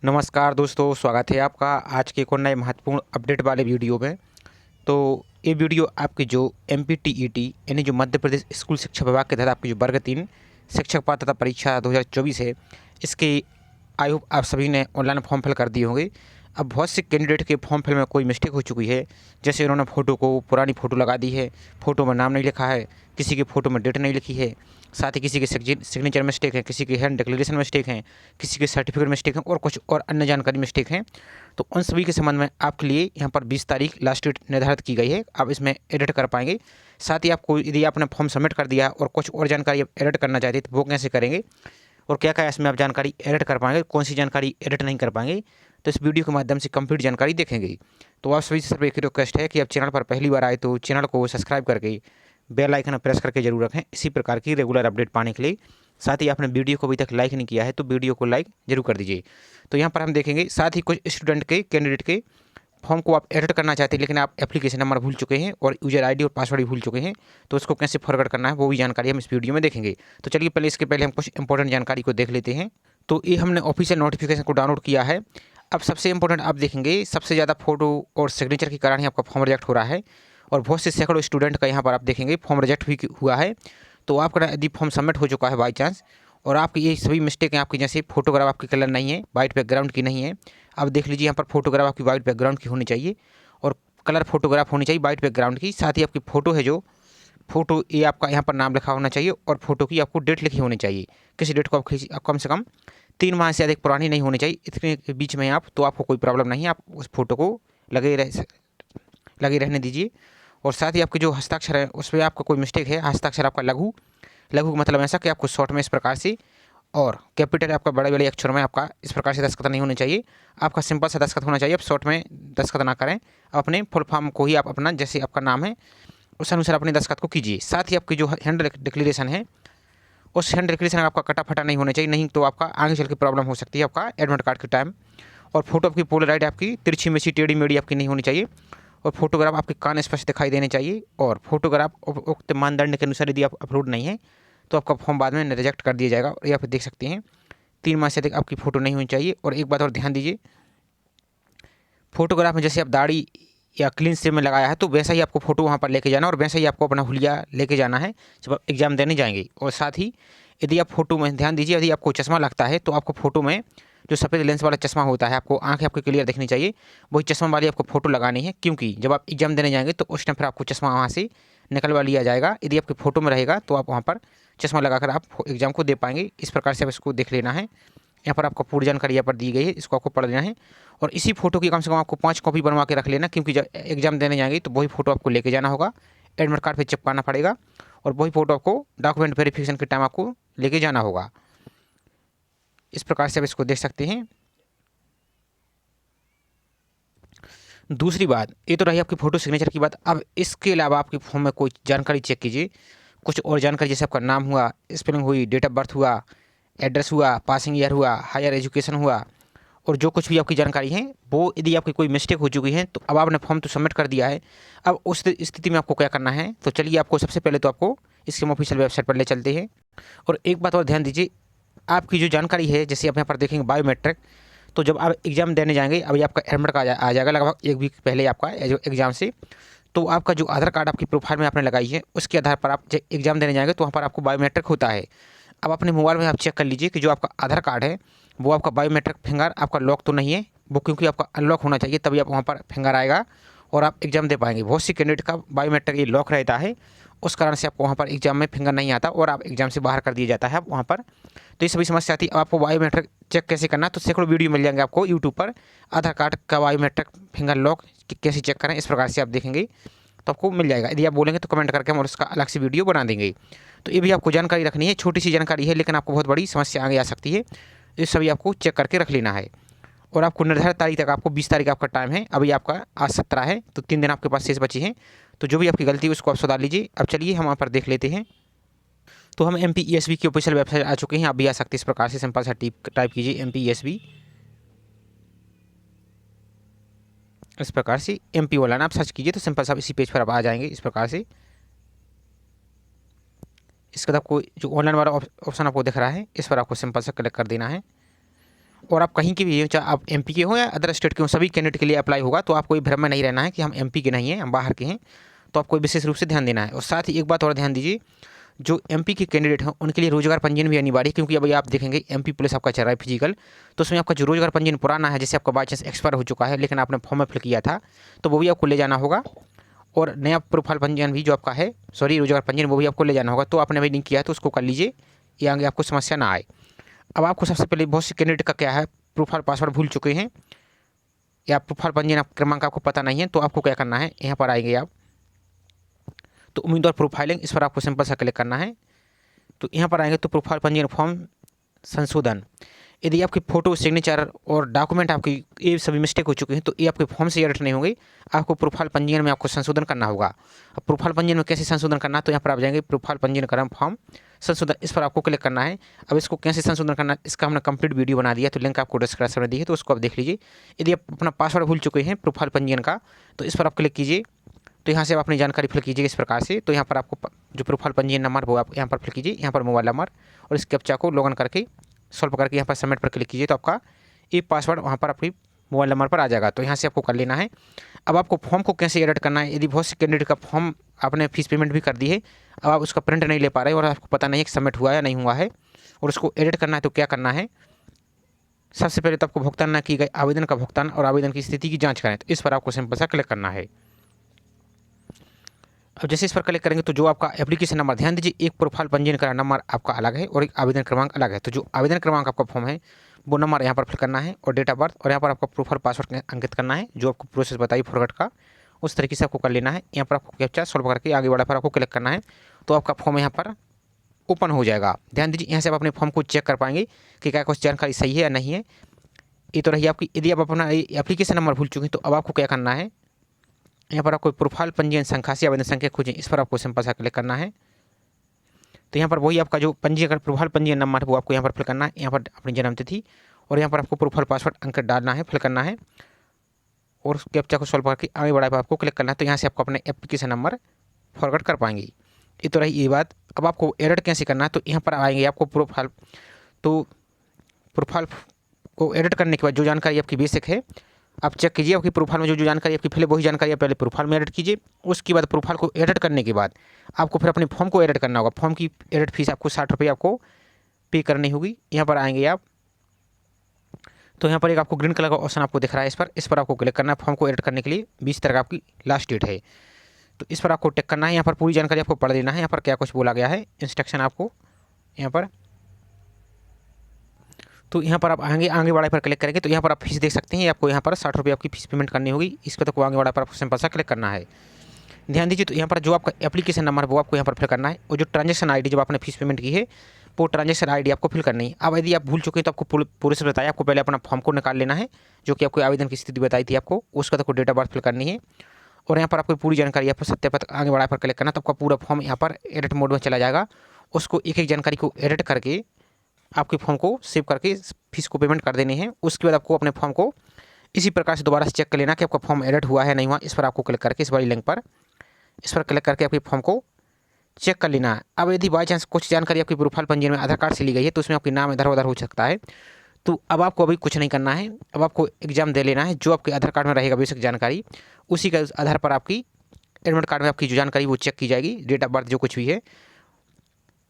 नमस्कार दोस्तों, स्वागत है आपका आज के एक और नए महत्वपूर्ण अपडेट वाले वीडियो में। तो ये वीडियो आपकी जो MPTET यानी जो मध्य प्रदेश स्कूल शिक्षा विभाग के तहत आपकी जो वर्ग 3 शिक्षक पात्रता परीक्षा 2024 है, इसके आई होप आप सभी ने ऑनलाइन फॉर्म फिल कर दिए होंगे। अब बहुत से कैंडिडेट के फॉर्म फिल में कोई मिस्टेक हो चुकी है, जैसे उन्होंने फ़ोटो को पुरानी फ़ोटो लगा दी है, फ़ोटो में नाम नहीं लिखा है, किसी के फ़ोटो में डेट नहीं लिखी है, साथ ही किसी के सिग्नेचर मिस्टेक है, किसी के हैंड डिक्लेरेशन मिस्टेक हैं, किसी के सर्टिफिकेट मिस्टेक हैं और कुछ और अन्य जानकारी मिस्टेक हैं। तो उन सभी के संबंध में आपके लिए यहाँ पर 20 तारीख लास्ट डेट निर्धारित की गई है, आप इसमें एडिट कर पाएंगे। साथ ही आपको यदि आपने फॉर्म सबमिट कर दिया और कुछ और जानकारी आप एडिट करना चाहते हैं तो वो कैसे करेंगे और क्या क्या इसमें आप जानकारी एडिट कर पाएंगे, कौन सी जानकारी एडिट नहीं कर पाएंगे, तो इस वीडियो के माध्यम से कंप्लीट जानकारी देखेंगे। तो आप सभी से सिर्फ एक रिक्वेस्ट है कि आप चैनल पर पहली बार आए तो चैनल को सब्सक्राइब करके बेल आइकन प्रेस करके जरूर रखें इसी प्रकार की रेगुलर अपडेट पाने के लिए। साथ ही आपने वीडियो को अभी तक लाइक नहीं किया है तो वीडियो को लाइक जरूर कर दीजिए। तो यहाँ पर हम देखेंगे, साथ ही कुछ स्टूडेंट के कैंडिडेट के फॉर्म को आप एडिट करना चाहते हैं लेकिन आप एप्लीकेशन नंबर भूल चुके हैं और यूजर आईडी और पासवर्ड भी भूल चुके हैं, तो उसको कैसे फॉरवर्ड करना है वो भी जानकारी हम इस वीडियो में देखेंगे। तो चलिए पहले इसके पहले हम कुछ इंपॉर्टेंट जानकारी को देख लेते हैं। तो ये हमने ऑफिशियल नोटिफिकेशन को डाउनलोड किया है। अब सबसे इंपॉर्टेंट आप देखेंगे, सबसे ज़्यादा फोटो और सिग्नेचर के कारण ही आपका फॉर्म रिजेक्ट हो रहा है और बहुत से सैकड़ों स्टूडेंट का यहाँ पर आप देखेंगे फॉर्म रिजेक्ट भी हुआ है। तो आपका यदि फॉर्म सबमिट हो चुका है बाई चांस और आपकी ये सभी मिस्टेक हैं, आपकी जैसे फोटोग्राफ आपकी कलर नहीं है, वाइट बैकग्राउंड की नहीं है। अब देख लीजिए यहाँ पर फोटोग्राफ आपकी वाइट बैकग्राउंड की होनी चाहिए और कलर फोटोग्राफ होनी चाहिए वाइट बैकग्राउंड की। साथ ही आपकी फ़ोटो है जो फ़ोटो ये आपका यहाँ पर नाम लिखा होना चाहिए और फोटो की आपको डेट लिखी होनी चाहिए। किसी डेट को आप कम से कम 3 माह से अधिक पुरानी नहीं होनी चाहिए, इतने के बीच में आप तो आपको कोई प्रॉब्लम नहीं है, आप उस फोटो को लगे रहने दीजिए। और साथ ही आपके जो हस्ताक्षर है उसमें आपका कोई मिस्टेक है, हस्ताक्षर आपका लघु लघु का मतलब ऐसा कि आपको शॉर्ट में इस प्रकार से और कैपिटल आपका बड़े बड़े अक्षरों में आपका इस प्रकार से दस्तखत नहीं होने चाहिए, आपका सिंपल सा दस्तखत होना चाहिए। आप शॉर्ट में दस्तखत ना करें, अपने फुल फॉर्म को ही आप अपना जैसे आपका नाम है उस अनुसार अपने दस्तखत को कीजिए। साथ ही आपकी जो हैंड डिक्लेरेशन है उस हैंड डिक्लेरेशन आपका कटा फटा नहीं होना चाहिए, नहीं तो आपका आगे चल के प्रॉब्लम हो सकती है आपका एडमिट कार्ड के टाइम। और फोटो आपकी पोलराइड आपकी तिरछी मेछी टेढ़ी मेढ़ी आपकी नहीं होनी चाहिए और फोटोग्राफ आपके कान स्पष्ट दिखाई देने चाहिए। और फोटोग्राफ उक्त मानदंड के अनुसार यदि आप अपलोड नहीं है तो आपका फॉर्म बाद में रिजेक्ट कर दिया जाएगा। और यहाँ पर देख सकते हैं 3 माह से अधिक आपकी फ़ोटो नहीं होनी चाहिए। और एक बात और ध्यान दीजिए, फोटोग्राफ में जैसे आप दाढ़ी या क्लीन शेव में लगाया है तो वैसा ही आपको फ़ोटो वहाँ पर लेके जाना और वैसा ही आपको अपना हुलिया लेके जाना है जब आप एग्ज़ाम देने जाएंगे। और साथ ही यदि आप फ़ोटो में ध्यान दीजिए, यदि आपको चश्मा लगता है तो आपको फ़ोटो में जो सफ़ेद लेंस वाला चश्मा होता है, आपको आँखें आपकी क्लियर दिखनी चाहिए, वही चश्मा वाली आपको फ़ोटो लगानी है। क्योंकि जब आप एग्ज़ाम देने जाएंगे तो उस टाइम फिर आपको चश्मा वहाँ से निकलवा लिया जाएगा। यदि आपकी फ़ोटो में रहेगा तो आप वहाँ पर चश्मा लगाकर आप एग्ज़ाम को दे पाएंगे। इस प्रकार से आप इसको देख लेना है। यहाँ पर आपको पूरी जानकारी यहाँ पर दी गई है, इसको आपको पढ़ लेना है। और इसी फोटो की कम से कम आपको 5 कॉपी बनवा के रख लेना, क्योंकि जब एग्जाम देने जाएंगे तो वही फोटो आपको लेके जाना होगा, एडमिट कार्ड पे चिपकाना पड़ेगा और वही फोटो आपको डॉक्यूमेंट वेरिफिकेशन के टाइम आपको लेके जाना होगा। इस प्रकार से आप इसको देख सकते हैं। दूसरी बात, ये तो रही आपकी फ़ोटो सिग्नेचर की बात। अब इसके अलावा आपके फॉर्म में कोई जानकारी चेक कीजिए, कुछ और जानकारी जैसे आपका नाम हुआ, स्पेलिंग हुई, डेट ऑफ बर्थ हुआ, एड्रेस हुआ, पासिंग ईयर हुआ, हायर एजुकेशन हुआ और जो कुछ भी आपकी जानकारी है वो यदि आपकी कोई मिस्टेक हो चुकी है तो अब आपने फॉर्म तो सबमिट कर दिया है। अब उस स्थिति में आपको क्या करना है, तो चलिए आपको सबसे पहले तो आपको इसके ऑफिशियल वेबसाइट पर ले चलते हैं। और एक बात और ध्यान दीजिए, आपकी जो जानकारी है जैसे आप यहाँ पर देखेंगे बायोमेट्रिक, तो जब आप एग्ज़ाम देने जाएंगे अभी आपका एडमिट कार्ड आ जाएगा लगभग 1 वीक पहले आपका एग्ज़ाम से। तो आपका जो आधार कार्ड आपकी प्रोफाइल में आपने लगाई है उसके आधार पर आप जब एग्ज़ाम देने जाएंगे तो वहाँ पर आपको बायोमेट्रिक होता है। अब अपने मोबाइल में आप चेक कर लीजिए कि जो आपका आधार कार्ड है वो आपका बायोमेट्रिक फिंगर आपका लॉक तो नहीं है, वो क्योंकि आपका अनलॉक होना चाहिए तभी आप वहाँ पर फिंगर आएगा और आप एग्ज़ाम दे पाएंगे। बहुत सी कैंडिडेट का बायोमेट्रिक ये लॉक रहता है, उस कारण से आपको वहाँ पर एग्ज़ाम में फिंगर नहीं आता और आप एग्ज़ाम से बाहर कर दिया जाता है वहाँ पर। तो ये सभी समस्या आती है। अब आपको बायोमेट्रिक चेक कैसे करना है तो सैकड़ों वीडियो मिल जाएंगे आपको यूट्यूब पर, आधार कार्ड का बायोमेट्रिक फिंगर लॉक कैसे चेक करें इस प्रकार से आप देखेंगे तो आपको मिल जाएगा। यदि आप बोलेंगे तो कमेंट करके हम और उसका अलग से वीडियो बना देंगे। तो ये भी आपको जानकारी रखनी है, छोटी सी जानकारी है लेकिन आपको बहुत बड़ी समस्या आगे आ सकती है, ये सभी आपको चेक करके रख लेना है। और आपको निर्धारित तारीख तक, आपको 20 तारीख आपका टाइम है, अभी आपका आज 17 है तो 3 दिन आपके पास शेष बची हैं। तो जो भी आपकी गलती है उसको आप सुधार लीजिए। अब चलिए हम वहाँ पर देख लेते हैं। तो हम MPESB की ऑफिशियल वेबसाइट आ चुके हैं, आप भी आ सकते हैं। इस प्रकार से सिंपल सा टाइप कीजिए MPESB, इस प्रकार से MP वाला ना आप सर्च कीजिए तो सिंपल सा इसी पेज पर आप आ जाएंगे। इस प्रकार से इसके बाद आपको जो ऑनलाइन वाला ऑप्शन आपको दिख रहा है इस पर आपको सिंपल सा क्लिक कर देना है और आप कहीं के भी हैं, चाहे आप एमपी के हो या अदर स्टेट के हो, सभी कैंडिडेट के लिए अप्लाई होगा। तो आपको ये भ्रम में नहीं रहना है कि हम एमपी के नहीं हैं, हम बाहर के हैं। तो आपको विशेष रूप से ध्यान देना है। और साथ ही एक बात और ध्यान दीजिए, जो एमपी के कैंडिडेट हैं उनके लिए रोजगार पंजीयन भी अनिवार्य है, क्योंकि अभी आप देखेंगे एमपी पुलिस आपका चल रहा है फिजिकल, तो उसमें आपका जो रोजगार पंजीयन पुराना है, जैसे आपका बाई चांस एक्सपायर हो चुका है लेकिन आपने फॉर्म में फिल किया था, तो वो भी आपको ले जाना होगा। और नया प्रोफाइल पंजीयन भी जो आपका है, रोजगार पंजीयन, वो भी आपको ले जाना होगा। तो आपने अभी नहीं किया है तो उसको कर लीजिए, ये आगे आपको समस्या ना आए। अब आपको सबसे पहले बहुत से कैंडिडेट का क्या है, प्रोफाइल पासवर्ड भूल चुके हैं या प्रोफाइल पंजीयन क्रमांक आपको पता नहीं है, तो आपको क्या करना है, यहाँ पर आएंगे आप, तो उम्मीदवार प्रोफाइलिंग, इस पर आपको सिंपल सा क्लिक करना है। तो यहाँ पर आएंगे तो प्रोफाइल पंजीयन फॉर्म संशोधन, यदि आपकी फ़ोटो, सिग्नेचर और डॉक्यूमेंट आपकी ये सभी मिस्टेक हो चुके हैं तो ये आपके फॉर्म से एडिट नहीं होंगे, आपको प्रोफाइल पंजीयन में आपको संशोधन करना होगा। अब प्रोफाइल पंजीयन में कैसे संशोधन करना, तो यहाँ पर आप जाएंगे प्रोफाइल पंजीयन क्रम फॉर्म संशोधन, इस पर आपको क्लिक करना है। अब इसको कैसे संशोधन करना, इसका हमने कंप्लीट वीडियो बना दिया, तो लिंक आपको डिस्क्रिप्शन में दी है, तो उसको आप देख लीजिए। यदि आप अपना पासवर्ड भूल चुके हैं प्रोफाइल पंजीयन का, तो इस पर आप क्लिक कीजिए। तो यहाँ से आप अपनी जानकारी फिल कीजिए इस प्रकार से। तो यहाँ पर आपको जो प्रोफाइल पंजीयन नंबर वो आप यहाँ पर फिल कीजिए, यहाँ पर मोबाइल नंबर, और इस कैप्चा को लॉगिन करके सॉल्व करके यहाँ पर सबमिट पर क्लिक कीजिए, तो आपका ये पासवर्ड वहाँ पर आपकी मोबाइल नंबर पर आ जाएगा। तो यहाँ से आपको कर लेना है। अब आपको फॉर्म को कैसे एडिट करना है, यदि बहुत से कैंडिडेट का फॉर्म आपने फीस पेमेंट भी कर दी है, अब आप उसका प्रिंट नहीं ले पा रहे और आपको पता नहीं है कि सबमिट हुआ या नहीं हुआ है, और उसको एडिट करना है, तो क्या करना है, सबसे पहले तो आपको भुगतान न की गई आवेदन का भुगतान और आवेदन की स्थिति की जाँच करें, तो इस पर आपको सिंपल सा क्लिक करना है। अब जैसे इस पर क्लिक करेंगे तो जो आपका एप्लीकेशन नंबर, ध्यान दीजिए एक प्रोफाइल पंजीयन का नंबर आपका अलग है और एक आवेदन क्रमांक अलग है। तो जो आवेदन क्रमांक आपका फॉर्म है वो नंबर यहाँ पर फिल करना है, और डेट ऑफ बर्थ, और यहाँ पर आपका प्रोफाइल पासवर्ड अंकित करना है, जो आपको प्रोसेस बताई फॉरवर्ड का, उस तरीके से आपको कर लेना है। यहाँ पर आपको कैप्चा सॉल्व करके आगे बढ़ा पर आपको क्लिक करना है, तो आपका फॉर्म यहाँ पर ओपन हो जाएगा। ध्यान दीजिए यहाँ से आप अपने फॉर्म को चेक कर पाएंगे कि क्या कुछ जानकारी सही है या नहीं है। ये तो रही आपकी, यदि आप अपना एप्लीकेशन नंबर भूल चुके हैं तो अब आपको क्या करना है, यहाँ पर आपको प्रोफाइल पंजीयन संख्या से आवेदन संख्या खोजें, इस पर आपको सिंपल सा क्लिक करना है। तो यहाँ पर वही आपका जो पंजीयन प्रोफाइल पंजीयन नंबर है वो आपको यहाँ पर फिल करना है, यहाँ पर अपनी जन्म तिथि, और यहाँ पर आपको प्रोफाइल पासवर्ड अंक डालना है, फिल करना है, और कैप्चा को सॉल्व करके आगे बढ़ा पर आपको क्लिक करना है। तो यहाँ से आपको अपने एप्लीकेशन नंबर फॉरवर्ड कर पाएंगे। ये तो रही ये बात। अब आपको एडिट कैसे करना है, तो यहाँ पर आएंगे आपको प्रोफाइल, तो प्रोफाइल को एडिट करने के बाद जो जानकारी आपकी बेसिक है आप चेक कीजिए, आपकी प्रोफाइल में जो जानकारी आपकी फिल है वही जानकारी आप पहले प्रोफाइल में एडिट कीजिए। उसके बाद प्रोफाइल को एडिट करने के बाद आपको फिर अपने फॉर्म को एडिट करना होगा। फॉर्म की एडिट फीस आपको 60 रुपये आपको पे करनी होगी। यहाँ पर आएंगे आप, तो यहाँ पर एक आपको ग्रीन कलर का ऑप्शन आपको दिख रहा है, इस पर आपको क्लिक करना है। फॉर्म को एडिट करने के लिए 20 तारीख आपकी लास्ट डेट है, तो इस पर आपको टिक करना है। यहाँ पर पूरी जानकारी आपको पढ़ लेना है, यहाँ पर क्या कुछ बोला गया है इंस्ट्रक्शन आपको यहाँ पर। तो यहाँ पर आप आगे बढ़ा पर क्लिक करेंगे तो यहाँ पर आप फीस देख सकते हैं, आपको यहाँ पर 60 रुपये आपकी फीस पेमेंट करनी होगी। इस पर तो आगे बढ़ा पर आपको सिंपल सा क्लिक करना है। ध्यान दीजिए, तो यहाँ पर जो आपका एप्लीकेशन नंबर है वो आपको यहाँ पर फिल करना है, और जो ट्रांजेक्शन आईडी जब आपने फीस पेमेंट की है वो ट्रांजेक्शन आईडी आपको फिल करनी है। अब यदि आप भूल चुके हैं तो आपको पूरे से बताया, आपको पहले अपना फॉर्म को निकाल लेना है, जो कि आपको आवेदन की स्थिति बताई थी आपको, उसका तो डेट ऑफ बर्थ फिल करनी है, और यहाँ पर आपको पूरी जानकारी यहाँ पर सत्यापित आगे बढ़ा पर क्लिक करना, तो आपका पूरा फॉर्म यहाँ पर एडिट मोड में चला जाएगा। उसको एक एक जानकारी को एडिट करके आपके फॉर्म को सेव करके फीस को पेमेंट कर देने हैं। उसके बाद आपको अपने फॉर्म को इसी प्रकार से दोबारा से चेक कर लेना कि आपका फॉर्म एडिट हुआ है नहीं हुआ। इस पर आपको क्लिक करके इस वाली लिंक पर क्लिक करके आपके फॉर्म को चेक कर लेना है। अब यदि बाई चांस कुछ जानकारी आपकी प्रोफाइल पंजीयन में आधार कार्ड से ली गई है तो उसमें आपकी नाम इधर उधर हो सकता है, तो अब आपको अभी कुछ नहीं करना है। अब आपको एग्जाम दे लेना है, जो आपके आधार कार्ड में रहेगा बेसिक जानकारी उसी के आधार पर आपकी एडमिट कार्ड में आपकी जो जानकारी वो चेक की जाएगी, डेट ऑफ बर्थ जो कुछ भी है।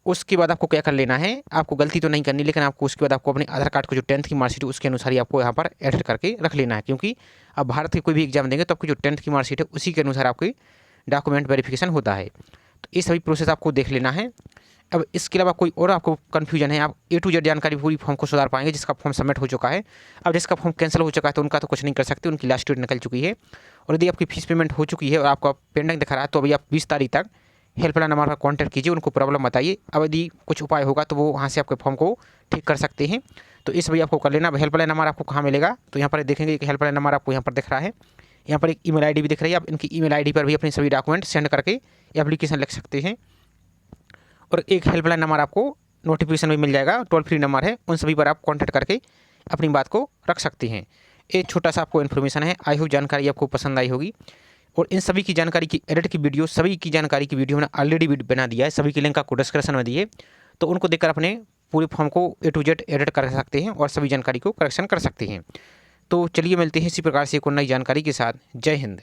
उसके बाद आपको क्या कर लेना है, आपको गलती तो नहीं करनी, लेकिन आपको उसके बाद आपको अपने आधार कार्ड को जो 10th की मार्कशीट है उसके अनुसार ही आपको यहाँ पर एडिट करके रख लेना है, क्योंकि अब भारत के कोई भी एग्जाम देंगे तो आपकी जो 10th की मार्कशीट है उसी के अनुसार आपकी डॉक्यूमेंट वेरिफिकेशन होता है। तो ये सभी प्रोसेस आपको देख लेना है। अब इसके अलावा कोई और आपको कन्फ्यूजन है, आप A to Z जानकारी पूरी फॉर्म को सुधार पाएंगे। जिसका फॉर्म सबमिट हो चुका है, अब जिसका फॉर्म कैंसिल हो चुका है तो उनका तो कुछ नहीं कर सकते, उनकी लास्ट डेट निकल चुकी है। और यदि आपकी फीस पेमेंट हो चुकी है और आपका पेंडिंग दिखा रहा है तो अभी आप 20 तारीख तक हेल्पलाइन नंबर पर कॉन्टैक्ट कीजिए, उनको प्रॉब्लम बताइए। अब यदि कुछ उपाय होगा तो वो वहाँ से आपके फॉर्म को ठीक कर सकते हैं। तो इस भी आपको कर लेना। अब हेल्पलाइन नंबर आपको कहाँ मिलेगा, तो यहाँ पर देखेंगे कि हेल्पलाइन नंबर आपको यहाँ पर दिख रहा है, यहाँ पर एक ईमेल आईडी भी दिख रही है। आप इनकी ईमेल आईडी पर भी अपने सभी डॉक्यूमेंट सेंड करके एप्लीकेशन लिख सकते हैं। और एक हेल्पलाइन नंबर आपको नोटिफिकेशन में मिल जाएगा, टोल फ्री नंबर है, उन सभी पर आप कॉन्टैक्ट करके अपनी बात को रख सकते हैं। एक छोटा सा आपको इन्फॉर्मेशन है, आई होप जानकारी आपको पसंद आई होगी। और इन सभी की जानकारी की एडिट की वीडियो, सभी की जानकारी की वीडियो मैंने ऑलरेडी बना दिया है, सभी की लिंक आपको डिस्क्रिप्शन में दी है, तो उनको देखकर अपने पूरे फॉर्म को A to Z एडिट कर सकते हैं और सभी जानकारी को करेक्शन कर सकते हैं। तो चलिए मिलते हैं इसी प्रकार से एक और नई जानकारी के साथ। जय हिंद।